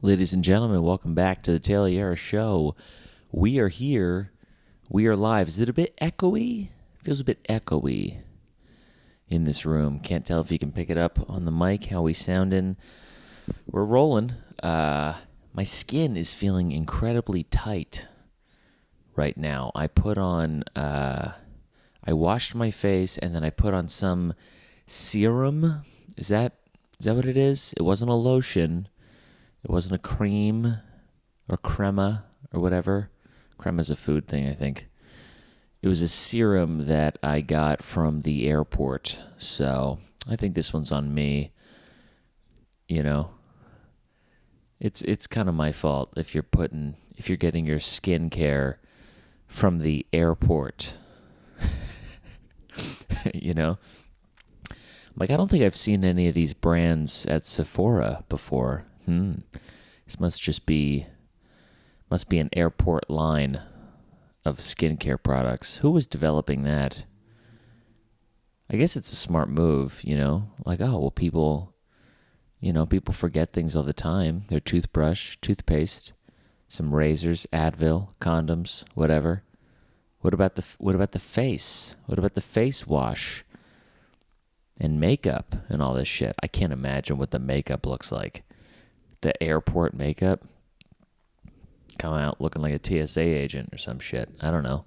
Ladies and gentlemen, welcome back to the Tayler Yarish Show. We are here. We are live. Is it a bit echoey? Feels a bit echoey in this room. Can't tell if you can pick it up on the mic, how we sounding. We're rolling. My skin is feeling incredibly tight right now. I washed my face and then I put on some serum. Is that what it is? It wasn't a lotion. It wasn't a cream or crema or whatever. Crema's a food thing, I think. It was a serum that I got from the airport. So I think this one's on me. You know, it's kind of my fault if you're getting your skincare from the airport. You know? Like, I don't think I've seen any of these brands at Sephora before. This must be an airport line of skincare products. Who was developing that? I guess it's a smart move, you know? Like, oh, well, people forget things all the time. Their toothbrush, toothpaste, some razors, Advil, condoms, whatever. What about the face? What about the face wash and makeup and all this shit? I can't imagine what the makeup looks like. The airport makeup, come out looking like a TSA agent or some shit. I don't know.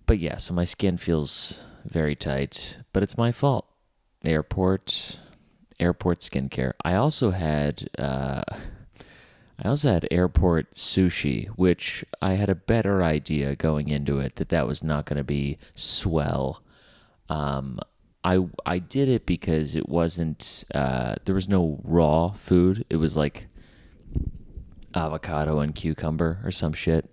But yeah, so my skin feels very tight, but it's my fault. Airport skincare. I also had airport sushi, which I had a better idea going into it that was not going to be swell. I did it because it wasn't, there was no raw food. It was like avocado and cucumber or some shit,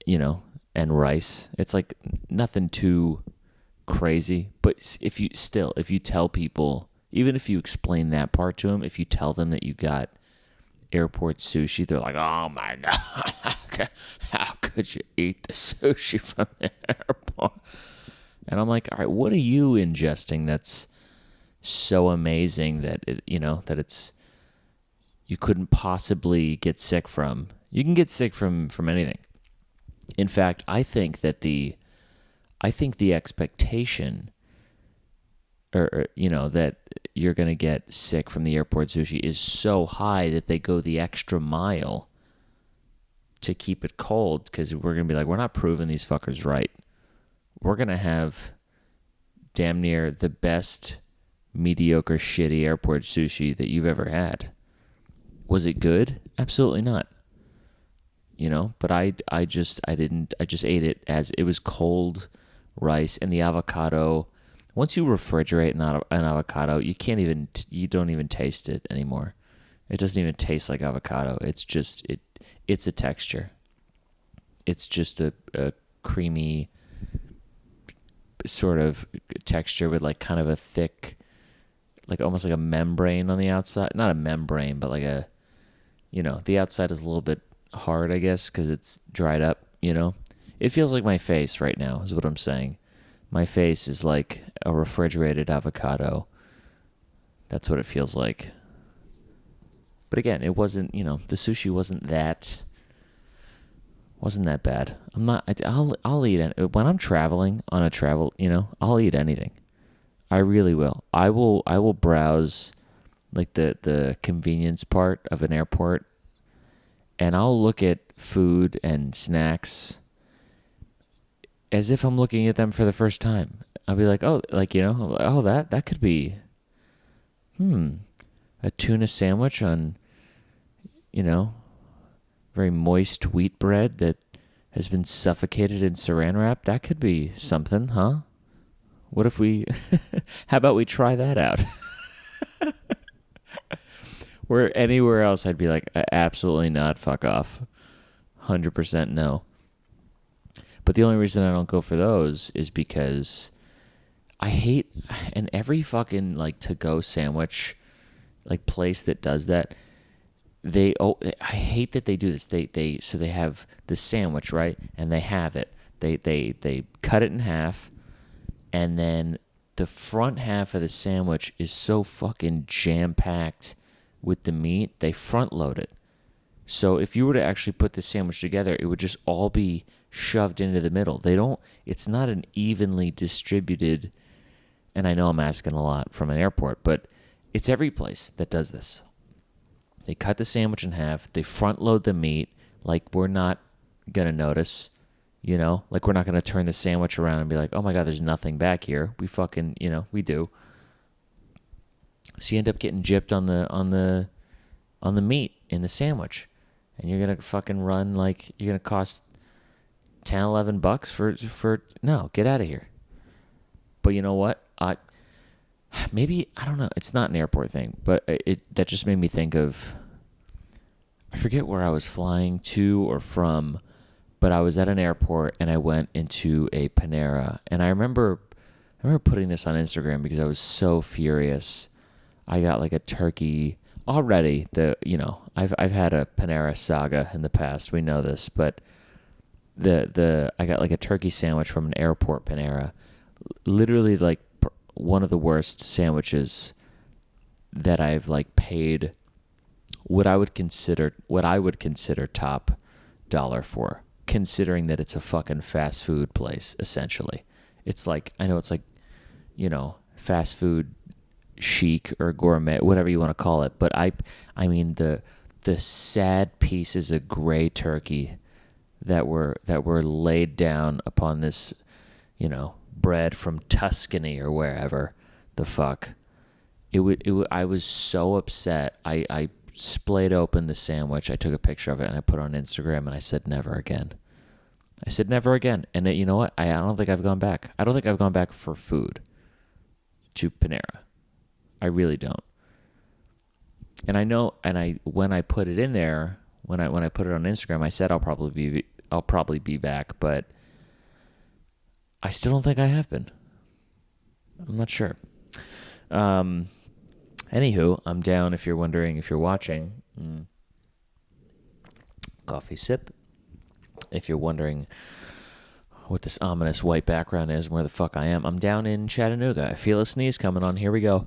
you know, and rice. It's like nothing too crazy. But if you tell people, even if you explain that part to them, if you tell them that you got airport sushi, they're like, oh my God, how could you eat the sushi from the airport? And I'm like, all right, what are you ingesting that's so amazing that you couldn't possibly get sick from? You can get sick from anything. In fact, I think the expectation, or that you're gonna get sick from the airport sushi is so high that they go the extra mile to keep it cold, because we're gonna be like, we're not proving these fuckers right. We're going to have damn near the best mediocre, shitty airport sushi that you've ever had. Was it good? Absolutely not. You know, but I just ate it as it was cold rice and the avocado. Once you refrigerate an avocado, you don't even taste it anymore. It doesn't even taste like avocado. It's just, it's a texture. It's just a creamy sort of texture with like kind of a thick, like almost like a membrane on the outside. Not a membrane, but like the outside is a little bit hard, I guess, because it's dried up, you know? It feels like my face right now, is what I'm saying. My face is like a refrigerated avocado. That's what it feels like. But again, it wasn't, the sushi wasn't that bad. I'll eat it. When I'm traveling on a travel, I'll eat anything. I really will. I will browse like the convenience part of an airport, and I'll look at food and snacks as if I'm looking at them for the first time. I'll be like, that could be a tuna sandwich on, very moist wheat bread that has been suffocated in saran wrap. That could be something, huh? What if how about we try that out? Where anywhere else I'd be like, absolutely not, fuck off. 100% no. But the only reason I don't go for those is because I hate, and every fucking like to-go sandwich like place that does that, I hate that they do this. So they have the sandwich, right? And they have it. They cut it in half, and then the front half of the sandwich is so fucking jam-packed with the meat, they front load it. So if you were to actually put the sandwich together, it would just all be shoved into the middle. It's not an evenly distributed, and I know I'm asking a lot from an airport, but it's every place that does this. They cut the sandwich in half, they front load the meat, like we're not going to notice, like we're not going to turn the sandwich around and be like, oh my God, there's nothing back here. We fucking, we do. So you end up getting gypped on the meat in the sandwich. And you're going to fucking run like you're going to cost $10-11 for no, get out of here. But you know what? Maybe, I don't know. It's not an airport thing, but that just made me think of, I forget where I was flying to or from, but I was at an airport and I went into a Panera, and I remember putting this on Instagram because I was so furious. I got like a turkey already. I've had a Panera saga in the past. We know this, but I got like a turkey sandwich from an airport Panera. Literally like one of the worst sandwiches that I've like paid what I would consider top dollar for, considering that it's a fucking fast food place essentially. It's like, I know it's like, fast food chic or gourmet, whatever you want to call it, but I mean the sad pieces of gray turkey that were laid down upon this, bread from Tuscany or wherever the fuck. I was so upset. I splayed open the sandwich. I took a picture of it and I put it on Instagram and I said never again. And you know what? I don't think I've gone back. I don't think I've gone back for food to Panera. I really don't. And I know, when I put it in there, when I put it on Instagram, I said I'll probably be back, but I still don't think I have been. I'm not sure. Anywho, I'm down if you're wondering, if you're watching. Coffee sip. If you're wondering what this ominous white background is and where the fuck I am, I'm down in Chattanooga. I feel a sneeze coming on. Here we go.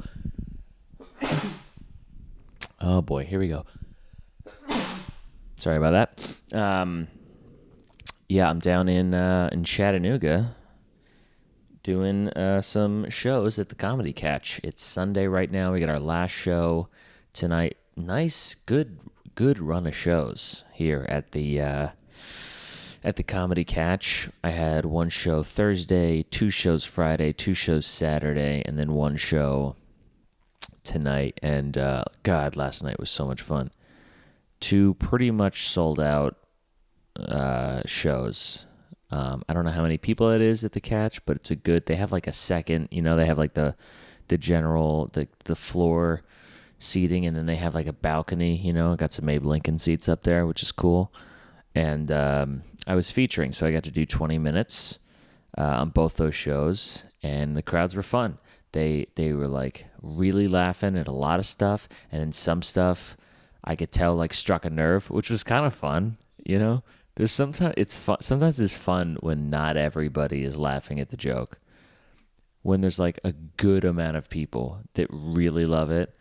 Oh boy, here we go. Sorry about that. Yeah, I'm down in Chattanooga doing some shows at the Comedy Catch. It's Sunday right now. We got our last show tonight. Nice, good run of shows here at the Comedy Catch. I had one show Thursday, 2 shows Friday, 2 shows Saturday, and then 1 show tonight. And God, last night was so much fun. 2 pretty much sold out shows. I don't know how many people it is at the Catch, but they have like a second, they have like the general, the floor seating, and then they have like a balcony, got some Abe Lincoln seats up there, which is cool. And I was featuring, so I got to do 20 minutes on both those shows, and the crowds were fun. They were like really laughing at a lot of stuff, and then some stuff I could tell like struck a nerve, which was kind of fun, There's sometimes it's fun when not everybody is laughing at the joke. When there's like a good amount of people that really love it,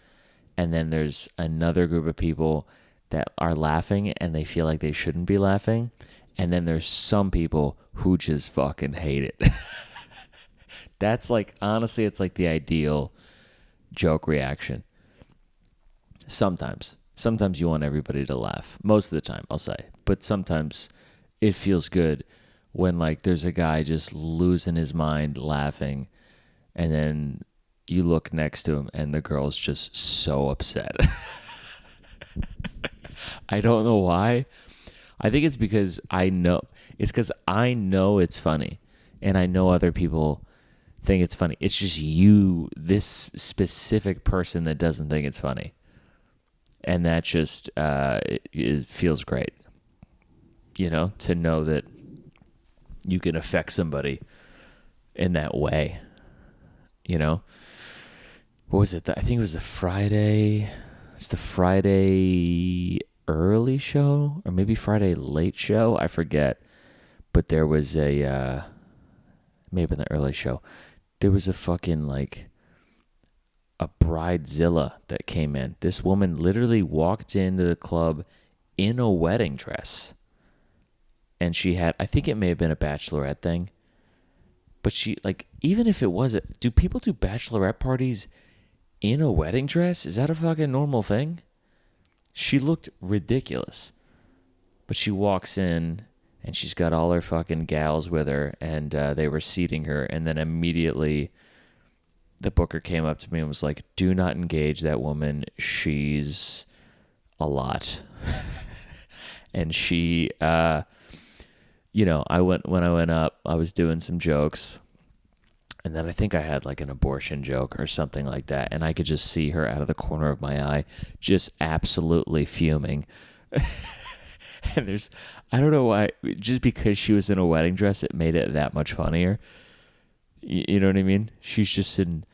and then there's another group of people that are laughing and they feel like they shouldn't be laughing, and then there's some people who just fucking hate it. That's like, honestly, it's like the ideal joke reaction. Sometimes you want everybody to laugh. Most of the time, I'll say. But sometimes it feels good when like there's a guy just losing his mind laughing, and then you look next to him and the girl's just so upset. I don't know why. I think it's because I know it's funny, and I know other people think it's funny. It's just this specific person that doesn't think it's funny. And that just it feels great, to know that you can affect somebody in that way, What was it? I think it was the Friday. It's the Friday early show, or maybe Friday late show. I forget. But there was maybe in the early show, there was a fucking like a bridezilla that came in. This woman literally walked into the club in a wedding dress. And she had, I think it may have been a bachelorette thing. But she, like, even if it wasn't, do people do bachelorette parties in a wedding dress? Is that a fucking normal thing? She looked ridiculous. But she walks in and she's got all her fucking gals with her, and they were seating her. And then immediately the booker came up to me and was like, do not engage that woman. She's a lot. And she, when I went up, I was doing some jokes. And then I think I had like an abortion joke or something like that. And I could just see her out of the corner of my eye, just absolutely fuming. And I don't know why, just because she was in a wedding dress, it made it that much funnier. You know what I mean? She's just an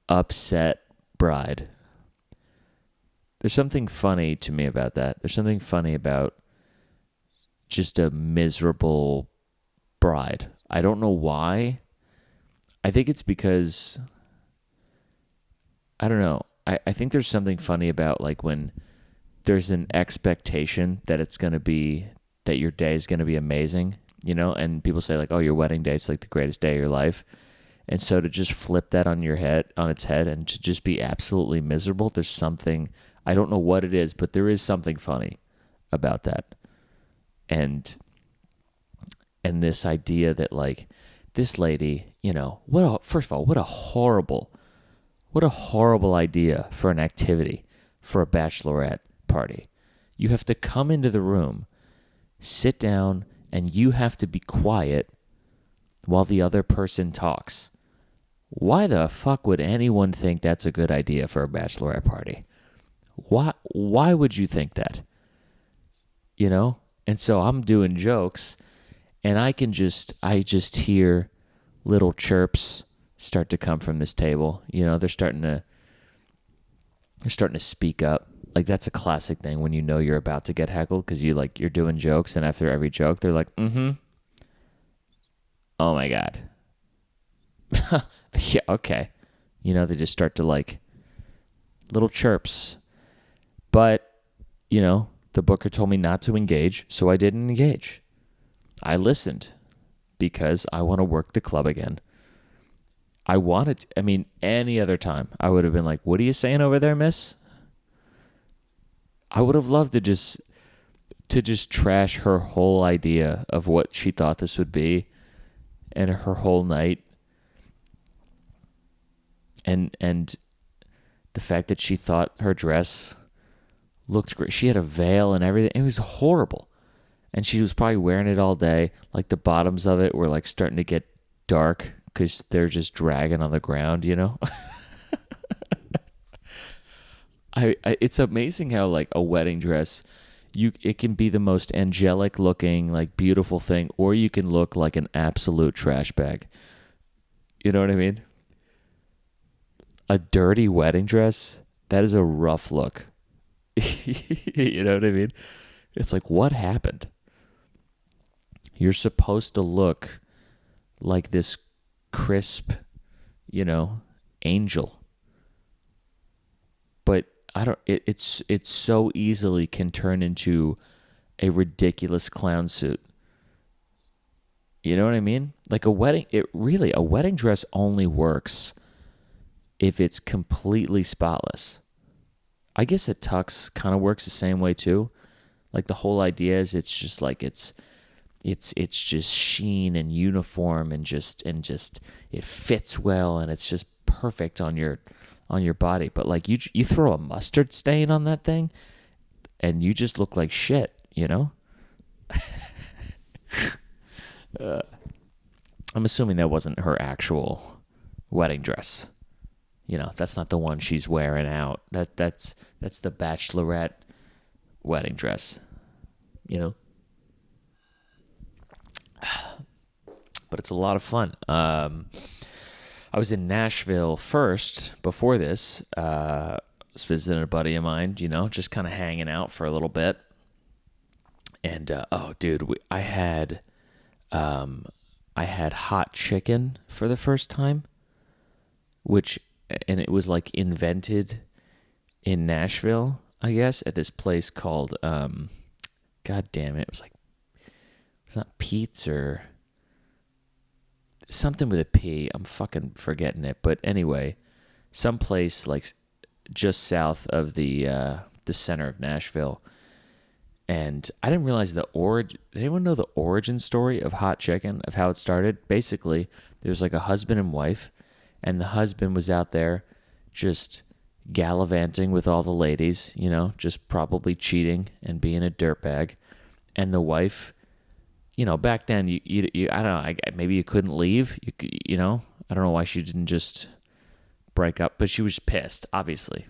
upset bride. There's something funny to me about that. There's something funny about just a miserable bride. I don't know why. I think it's because, I don't know. I think there's something funny about like when there's an expectation that it's going to be, that your day is going to be amazing, and people say like, oh, your wedding day is like the greatest day of your life. And so to just flip that on its head and to just be absolutely miserable, there's something, I don't know what it is, but there is something funny about that. And this idea that like this lady, first of all, what a horrible idea for an activity for a bachelorette party. You have to come into the room, sit down, and you have to be quiet while the other person talks. Why the fuck would anyone think that's a good idea for a bachelorette party? Why would you think that? And so I'm doing jokes, and I just hear little chirps start to come from this table. They're starting to speak up. Like that's a classic thing when you're about to get heckled, because you're doing jokes, and after every joke they're like, mm-hmm. Oh my God. Yeah, okay. They just start to like little chirps. But, the booker told me not to engage, so I didn't engage. I listened because I want to work the club again. Any other time I would have been like, what are you saying over there, miss? I would have loved to just trash her whole idea of what she thought this would be and her whole night. And the fact that she thought her dress looked great. She had a veil and everything. It was horrible. And she was probably wearing it all day. Like the bottoms of it were like starting to get dark because they're just dragging on the ground, It's amazing how like a wedding dress, it can be the most angelic looking, like beautiful thing, or you can look like an absolute trash bag. You know what I mean? A dirty wedding dress, that is a rough look. You know what I mean? It's like, what happened? You're supposed to look like this crisp, angel. But it's so easily can turn into a ridiculous clown suit. You know what I mean? Like a wedding dress only works if it's completely spotless. I guess a tux kind of works the same way too. Like the whole idea is it's just like it's just sheen and uniform and just it fits well and it's just perfect on your body. But like you throw a mustard stain on that thing and you just look like shit, I'm assuming that wasn't her actual wedding dress. That's not the one she's wearing out. That's the bachelorette wedding dress. But it's a lot of fun. I was in Nashville first before this. I was visiting a buddy of mine, just kind of hanging out for a little bit. And I had hot chicken for the first time, which and it was like invented in Nashville, I guess, at this place called God damn it, it's not Pete's or something with a P. I'm fucking forgetting it, but anyway, someplace like just south of the center of Nashville. And I didn't realize the origin. Did anyone know the origin story of hot chicken, of how it started? Basically, there's like a husband and wife, and the husband was out there just gallivanting with all the ladies, you know, just probably cheating and being a dirtbag. And the wife, you know, back then, you I don't know, maybe you couldn't leave, you know? I don't know why she didn't just break up, but she was pissed, obviously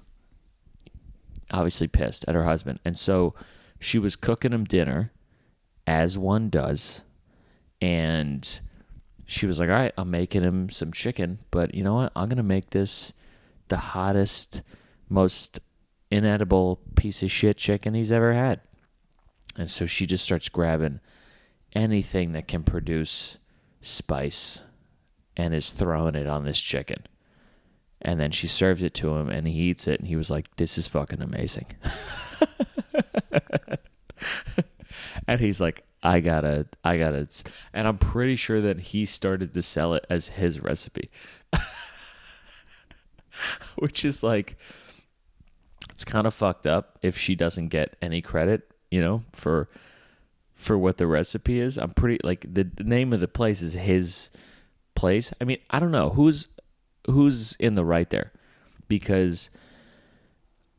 pissed at her husband. And so she was cooking him dinner, as one does, and she was like, all right, I'm making him some chicken, but you know what? I'm going to make this the hottest, most inedible piece of shit chicken he's ever had. And so she just starts grabbing anything that can produce spice and is throwing it on this chicken. And then she serves it to him, and he eats it, and he was like, this is fucking amazing. And he's like, I gotta, and I'm pretty sure that he started to sell it as his recipe. Which is like, it's kind of fucked up if she doesn't get any credit, you know, for what the recipe is. I'm pretty, like, the name of the place is his place. I mean, I don't know who's in the right there, because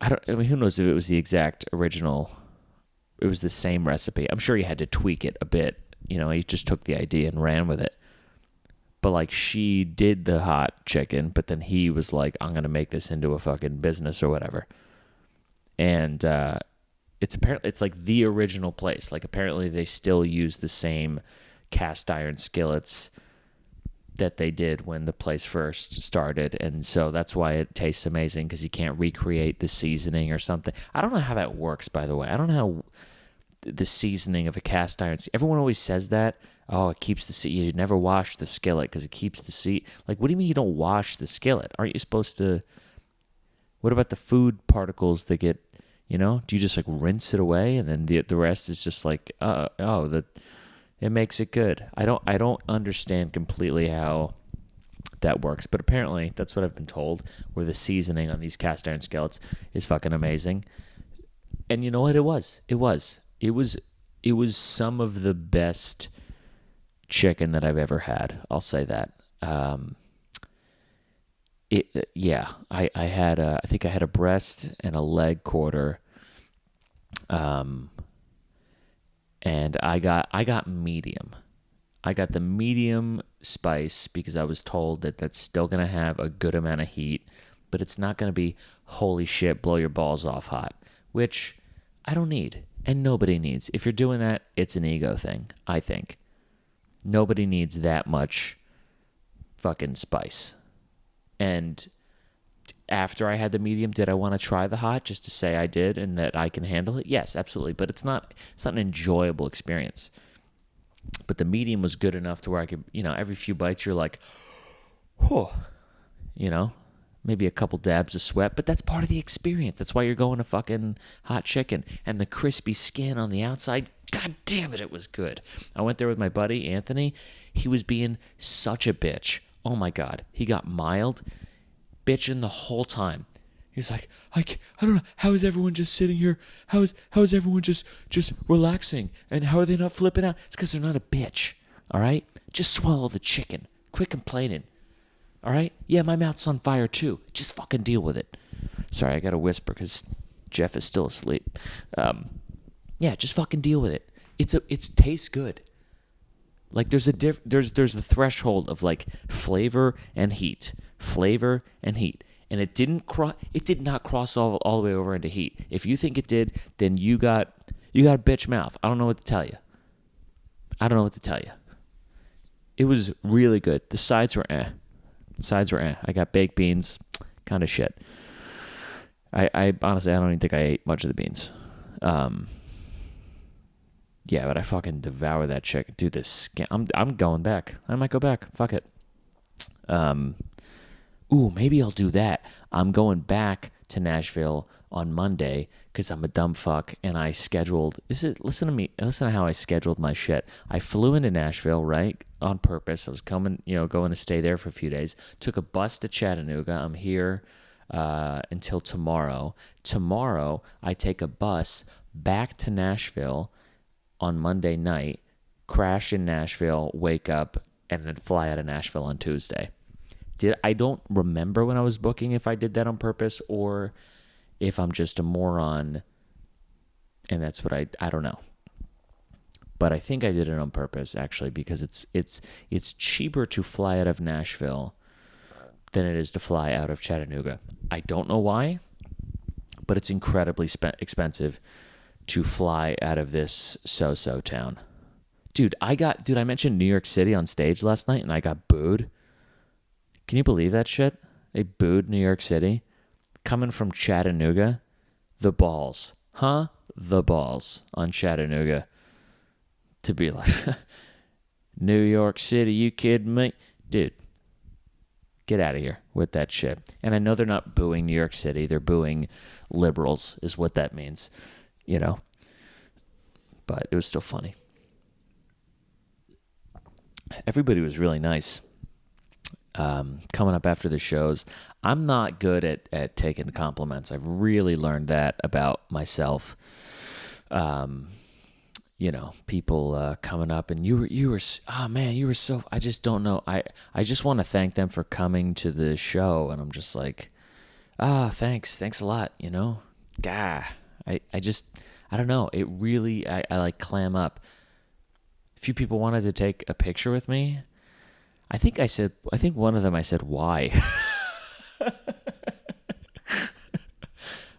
I mean, who knows if it was the exact original, it was the same recipe. I'm sure he had to tweak it a bit. You know, he just took the idea and ran with it. But like, she did the hot chicken, but then he was like, I'm going to make this into a fucking business or whatever. And it's like the original place. Like, apparently they still use the same cast iron skillets that they did when the place first started, and so that's why it tastes amazing, because you can't recreate the seasoning or something. I don't know how that works, by the way. I don't know how the seasoning of a cast iron. Everyone always says that. Oh, it keeps the seat. You never wash the skillet because it keeps the seat. Like, what do you mean you don't wash the skillet? Aren't you supposed to? What about the food particles that get? You know, do you just like rinse it away, and then the rest is just like it makes it good. I don't understand completely how that works, but apparently that's what I've been told, where the seasoning on these cast iron skillets is fucking amazing. And you know what? It was some of the best chicken that I've ever had. I'll say that. I think I had a breast and a leg quarter. And I got medium. I got the medium spice because I was told that that's still going to have a good amount of heat, but it's not going to be holy shit, blow your balls off hot, which I don't need, and nobody needs. If you're doing that, it's an ego thing, I think. Nobody needs that much fucking spice. And after I had the medium, did I want to try the hot just to say I did and that I can handle it? Yes, absolutely. But it's not an enjoyable experience. But the medium was good enough to where I could, you know, every few bites you're like, whew, you know, maybe a couple dabs of sweat, but that's part of the experience. That's why you're going to fucking hot chicken. And the crispy skin on the outside, god damn it, it was good. I went there with my buddy, Anthony. He was being such a bitch. Oh my God. He got mild, bitching the whole time. He's like, I don't know, how is everyone just sitting here? How is everyone just relaxing? And how are they not flipping out? It's because they're not a bitch, all right? Just swallow the chicken. Quit complaining, all right? Yeah, my mouth's on fire too. Just fucking deal with it. Sorry, I got to whisper because Jeff is still asleep. Yeah, just fucking deal with it. It tastes good. Like, there's a there's the threshold of like flavor and heat. And it did not cross all the way over into heat. If you think it did, then you got a bitch mouth. I don't know what to tell you. It was really good. The sides were eh. I got baked beans, kind of shit. I honestly, I don't even think I ate much of the beans. Yeah, but I fucking devoured that chicken. Dude, I'm going back. I might go back. Fuck it. Ooh, maybe I'll do that. I'm going back to Nashville on Monday because I'm a dumb fuck and I scheduled. Listen to me. Listen to how I scheduled my shit. I flew into Nashville, right, on purpose. I was coming, going to stay there for a few days. Took a bus to Chattanooga. I'm here until tomorrow. Tomorrow, I take a bus back to Nashville on Monday night, crash in Nashville, wake up, and then fly out of Nashville on Tuesday. I don't remember when I was booking if I did that on purpose or if I'm just a moron and that's what I don't know. But I think I did it on purpose actually because it's cheaper to fly out of Nashville than it is to fly out of Chattanooga. I don't know why, but it's incredibly expensive to fly out of this so-so town. Dude, I mentioned New York City on stage last night and I got booed. Can you believe that shit? They booed New York City. Coming from Chattanooga, the balls. Huh? The balls on Chattanooga. To be like, New York City, you kidding me? Dude, get out of here with that shit. And I know they're not booing New York City. They're booing liberals is what that means, But it was still funny. Everybody was really nice. Coming up after the shows, I'm not good at taking compliments. I've really learned that about myself. People coming up and you were so, I just don't know. I just want to thank them for coming to the show. And I'm just like, thanks a lot. I don't know. It really, I like clam up. A few people wanted to take a picture with me. I think one of them I said, why? I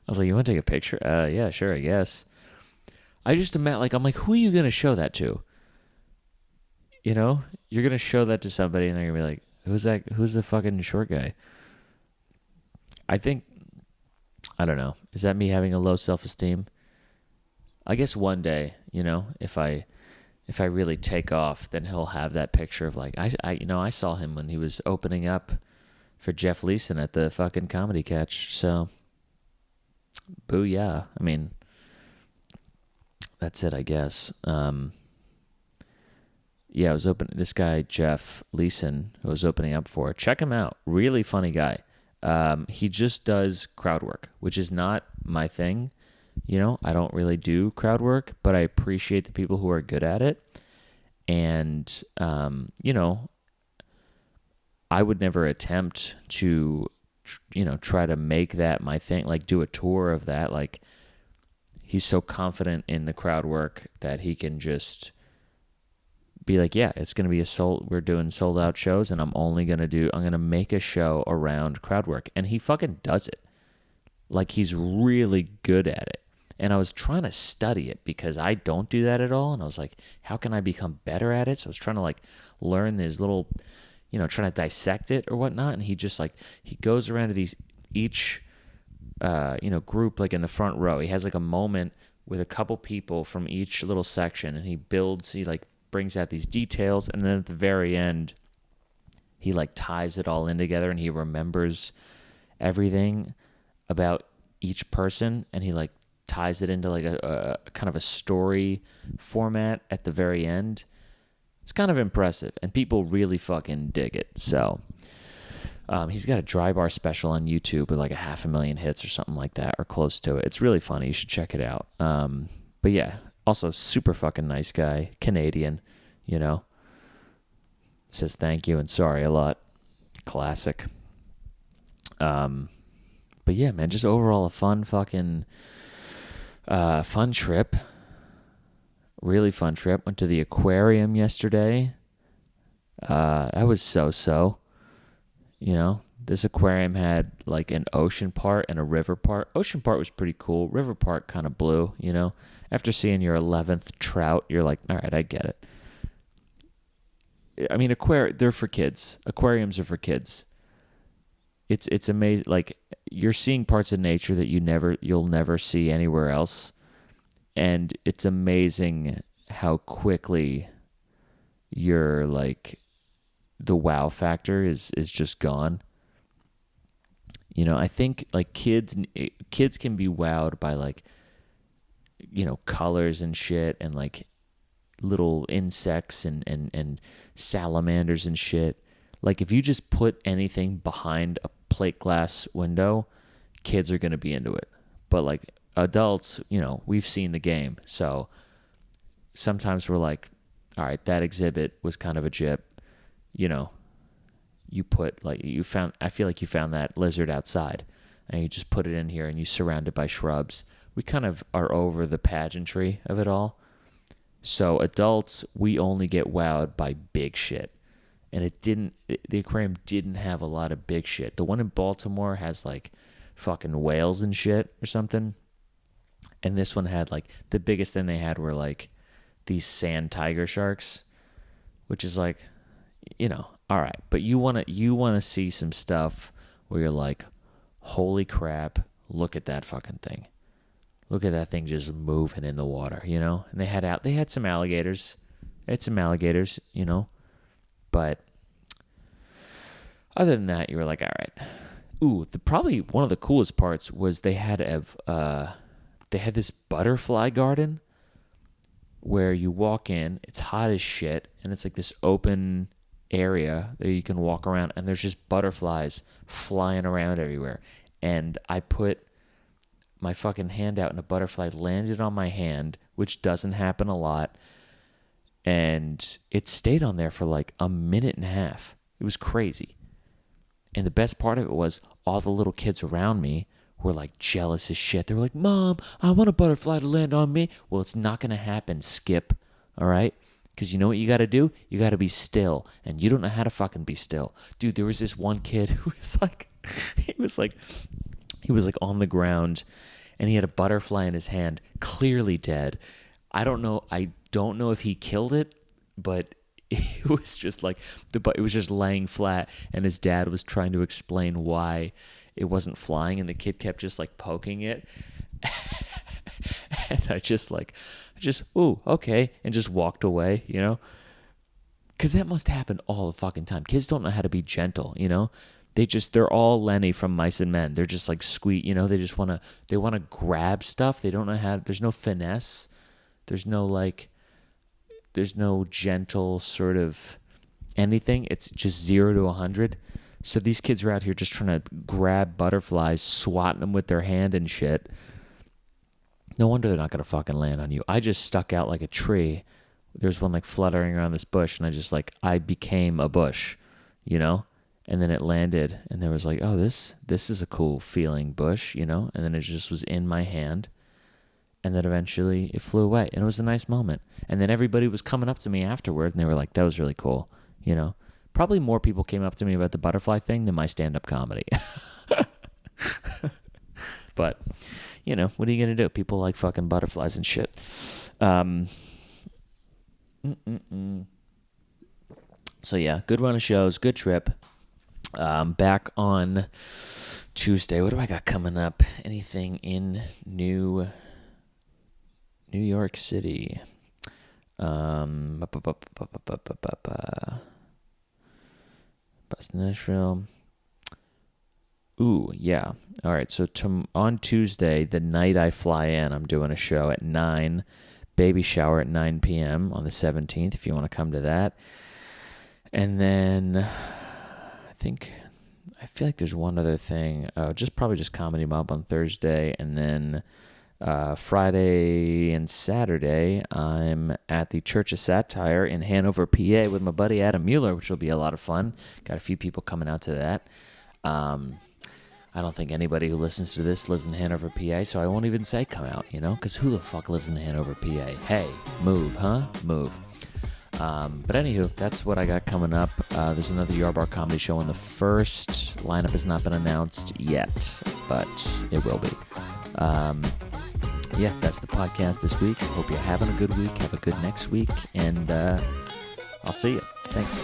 was like, you want to take a picture? Yeah, sure, I guess. I just imagine, I'm like, who are you going to show that to? You're going to show that to somebody and they're going to be like, who's that? Who's the fucking short guy? I don't know. Is that me having a low self-esteem? I guess one day, if I really take off, then he'll have that picture of like, I saw him when he was opening up for Jeff Leeson at the fucking Comedy Catch. So, booyah. I mean, that's it, I guess. Yeah, I was this guy, Jeff Leeson, who I was opening up for. Check him out. Really funny guy. He just does crowd work, which is not my thing. I don't really do crowd work, but I appreciate the people who are good at it. And, I would never attempt to, try to make that my thing, like do a tour of that. Like, he's so confident in the crowd work that he can just be like, yeah, it's going to be we're doing sold out shows and I'm going to make a show around crowd work. And he fucking does it. Like, he's really good at it. And I was trying to study it because I don't do that at all. And I was like, how can I become better at it? So I was trying to learn this little, trying to dissect it or whatnot. And he just he goes around to each group, like in the front row. He has a moment with a couple people from each little section and he brings out these details. And then at the very end, he ties it all in together and he remembers everything about each person and he ties it into a kind of a story format at the very end. It's kind of impressive and people really fucking dig it. So he's got a dry bar special on YouTube with 500,000 hits or something like that or close to it. It's really funny. You should check it out. But yeah, also super fucking nice guy, Canadian, says thank you and sorry a lot. Classic. But yeah, man, just overall a fun fucking fun trip. Really fun trip. Went to the aquarium yesterday. That was so. This aquarium had an ocean part and a river part. Ocean part was pretty cool. River part kind of blew, After seeing your 11th trout, you're like, all right, I get it. I mean, they're for kids. Aquariums are for kids. It's amazing. You're seeing parts of nature that you'll never see anywhere else. And it's amazing how quickly the wow factor is just gone. You know, I think like kids can be wowed by like, you know, colors and shit and like little insects and salamanders and shit. Like if you just put anything behind a plate glass window, kids are going to be into it. But like adults, you know, we've seen the game. So sometimes we're like, all right, that exhibit was kind of a jip. You know, you put like I feel like you found that lizard outside and you just put it in here and you surround it by shrubs. We kind of are over the pageantry of it all. So adults, we only get wowed by big shit. And the aquarium didn't have a lot of big shit. The one in Baltimore has like fucking whales and shit or something. And this one had like, the biggest thing they had were like these sand tiger sharks, which is like, you know, all right. But you want to see some stuff where you're like, holy crap, look at that fucking thing. Look at that thing just moving in the water, you know? And they had some alligators. You know? But other than that, you were like, all right. Ooh, probably one of the coolest parts was they had this butterfly garden where you walk in, it's hot as shit, and it's like this open area that you can walk around, and there's just butterflies flying around everywhere. And I put my fucking hand out and a butterfly landed on my hand, which doesn't happen a lot. And it stayed on there for like a minute and a half. It was crazy. And the best part of it was all the little kids around me were like jealous as shit. They were like, Mom, I want a butterfly to land on me. Well, it's not going to happen, Skip. All right? Because you know what you got to do? You got to be still. And you don't know how to fucking be still. Dude, there was this one kid who was like, he was like on the ground and he had a butterfly in his hand, clearly dead. I don't know if he killed it, but it was just like it was just laying flat, and his dad was trying to explain why it wasn't flying, and the kid kept just like poking it. And I just ooh, okay, and just walked away, you know? Because that must happen all the fucking time. Kids don't know how to be gentle, you know? They're all Lenny from Mice and Men. They're just like squeak, you know? They want to grab stuff. They don't know how. There's no finesse. There's no gentle sort of anything. It's just 0 to 100. So these kids are out here just trying to grab butterflies, swatting them with their hand and shit. No wonder they're not going to fucking land on you. I just stuck out like a tree. There's one like fluttering around this bush, and I became a bush, you know? And then it landed, and there was like, oh, this is a cool feeling bush, you know? And then it just was in my hand. And then eventually it flew away. And it was a nice moment. And then everybody was coming up to me afterward, and they were like, that was really cool, you know? Probably more people came up to me about the butterfly thing than my stand-up comedy. But, you know, what are you going to do? People like fucking butterflies and shit. So, yeah, good run of shows, good trip. Back on Tuesday. What do I got coming up? Anything in New York City? Boston, Nashville. Ooh, yeah. All right, so on Tuesday, the night I fly in, I'm doing a show at 9, baby shower at 9 p.m. on the 17th, if you want to come to that. And then I feel like there's one other thing. Probably just Comedy Mob on Thursday. And then Friday and Saturday, I'm at the Church of Satire in Hanover, PA with my buddy Adam Mueller, which will be a lot of fun. Got a few people coming out to that. I don't think anybody who listens to this lives in Hanover, PA, so I won't even say come out, you know? Because who the fuck lives in Hanover, PA? Hey, move, huh? Move. But anywho, that's what I got coming up. There's another Yarbar comedy show on the 1st. Lineup has not been announced yet, but it will be. Yeah, that's the podcast this week. Hope you're having a good week. Have a good next week, and I'll see you. Thanks.